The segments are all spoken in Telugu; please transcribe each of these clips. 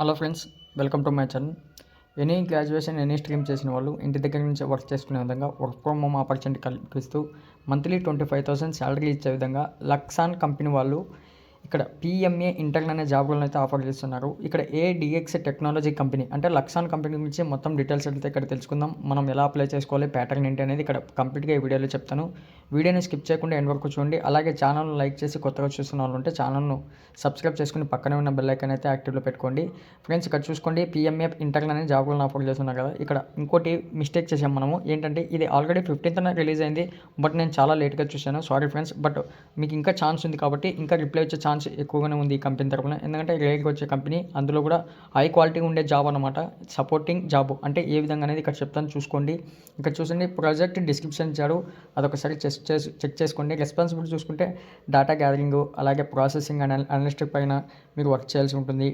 Hello friends, welcome to my channel. Any graduation any stream చేసిన వాళ్ళు ఇంటి దగ్గర నుంచి వర్క్ చేసుకునే విధంగా వర్క్ ఫ్రమ్ హోమ్ ఆపర్చునిటీ కల్పిస్తూ మంత్లీ 25,000 శాలరీ ఇచ్చే విధంగా లక్సాన్ కంపెనీ వాళ్ళు ఇక్కడ పిఎంఏ ఇంటర్న్ అనే జాబ్లను అయితే ఆఫర్ చేస్తున్నారు. ఇక్కడ ఏడిఎక్స్ టెక్నాలజీ కంపెనీ అంటే లక్సాన్ కంపెనీ గురించి మొత్తం డీటెయిల్స్ అయితే ఇక్కడ తెలుసుకుందాం. మనం ఎలా అప్లై చేసుకోవాలి, ప్యాటర్న్ ఏంటి అనేది ఇక్కడ కంప్లీట్గా ఈ వీడియోలో చెప్తాను. వీడియోని స్కిప్ చేయకుండా ఎండ్ వరకు చూడండి. అలాగే ఛానల్ లైక్ చేసి కొత్తగా చూస్తున్న వాళ్ళు ఉంటే ఛానల్ను సబ్స్క్రైబ్ చేసుకుని పక్కనే ఉన్న బెల్ ఐకాన్ అయితే యాక్టివ్లో పెట్టుకోండి. ఫ్రెండ్స్, ఇక్కడ చూసుకోండి, పిఎంఏ ఇంటర్న్ అనే జాబ్లను ఆఫర్ చేస్తున్నారు కదా. ఇక్కడ ఇంకోటి మిస్టేక్ చేసాం మనము. ఏంటంటే ఇది ఆల్రెడీ 15th రిలీజ్ అయింది, బట్ నేను చాలా లేట్గా చూశాను. సారీ ఫ్రెండ్స్, బట్ మీకు ఇంకా ఛాన్స్ ఉంది కాబట్టి ఇంకా రిప్లై వచ్చే ఛాన్స్ ఎక్కువగానే ఉంది ఈ కంపెనీ తరపున. ఎందుకంటే రేట్గా వచ్చే కంపెనీ, అందులో కూడా హై క్వాలిటీ ఉండే జాబ్ అనమాట. సపోర్టింగ్ జాబ్ అంటే ఏ విధంగా అనేది ఇక్కడ చెప్తాను, చూసుకోండి. ఇక్కడ చూసండి, ప్రాజెక్ట్ డిస్క్రిప్షన్ ఇచ్చాడు, అదొకసారి చెక్ చేసుకోండి. రెస్పాన్సిబిలిటీ చూసుకుంటే డేటా గ్యాదరింగ్, అలాగే ప్రాసెసింగ్ అనలిస్ట్ పైన మీరు వర్క్ చేయాల్సి ఉంటుంది.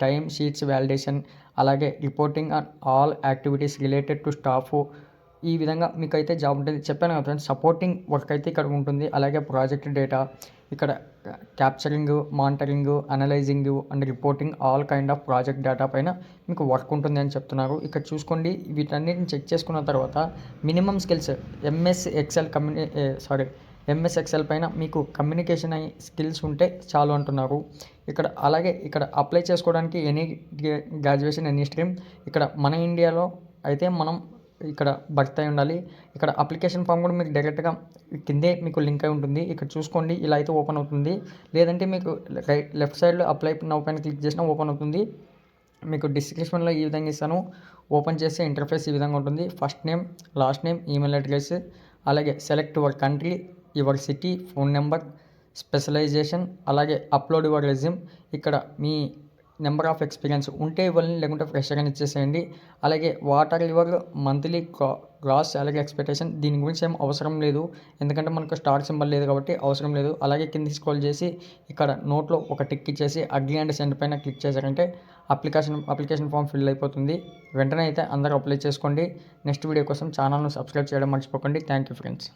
టైమ్ షీట్స్ వ్యాలిడేషన్, అలాగే reporting on all activities related to staff, ఈ విధంగా మీకు అయితే జాబ్ ఉంటుంది. చెప్పాను కదా ఫ్రెండ్స్, సపోర్టింగ్ వర్క్ అయితే ఇక్కడ ఉంటుంది. అలాగే ప్రాజెక్ట్ డేటా, ఇక్కడ capturing, monitoring, analysing and reporting all kind of project data పైన మీకు వర్క్ ఉంటుంది అని చెప్తున్నారు. ఇక్కడ చూసుకోండి, వీటన్నిటిని చెక్ చేసుకున్న తర్వాత మినిమం స్కిల్స్ ఎంఎస్ ఎక్సెల్ పైన మీకు కమ్యూనికేషన్ స్కిల్స్ ఉంటే చాలు అంటున్నారు. ఇక్కడ అప్లై చేసుకోవడానికి ఎనీ గ్రాడ్యుయేషన్ ఎనీ స్ట్రీమ్, ఇక్కడ మన ఇండియాలో అయితే మనం ఇక్కడ భర్తీ అయి ఉండాలి. ఇక్కడ అప్లికేషన్ ఫామ్ కూడా మీకు డైరెక్ట్గా కిందే మీకు లింక్ అయి ఉంటుంది. ఇక్కడ చూసుకోండి, ఇలా అయితే ఓపెన్ అవుతుంది. లేదంటే మీకు లెఫ్ట్ సైడ్లో అప్లై నౌ పైన క్లిక్ చేసినా ఓపెన్ అవుతుంది. మీకు డిస్క్రిప్షన్లో ఈ విధంగా ఇస్తాను. ఓపెన్ చేసే ఇంటర్ఫేస్ ఈ విధంగా ఉంటుంది. First name, last name, email address, అలాగే select your country, your city, phone number, specialization, అలాగే అప్లోడ్ యువర్ రెజ్యూమ్. ఇక్కడ మీ నెంబర్ ఆఫ్ ఎక్స్పీరియన్స్ ఉంటే ఇవ్వాలని, లేకుంటే ఫ్రెషర్ అని ఇచ్చేసేయండి. అలాగే what are your monthly gross salary expectation, దీని గురించి ఏం అవసరం లేదు, ఎందుకంటే మనకు స్టార్ సింబల్ లేదు కాబట్టి అవసరం లేదు. అలాగే కింద స్క్రోల్ చేసి ఇక్కడ నోట్లో ఒక టిక్ ఇచ్చేసి అగ్రీ అండ్ సెండ్ పైన క్లిక్ చేశారంటే అప్లికేషన్ ఫామ్ ఫిల్ అయిపోతుంది. వెంటనే అయితే అందరూ అప్లై చేసుకోండి. నెక్స్ట్ వీడియో కోసం ఛానల్ను సబ్స్క్రైబ్ చేయడం మర్చిపోకండి. Thank you friends.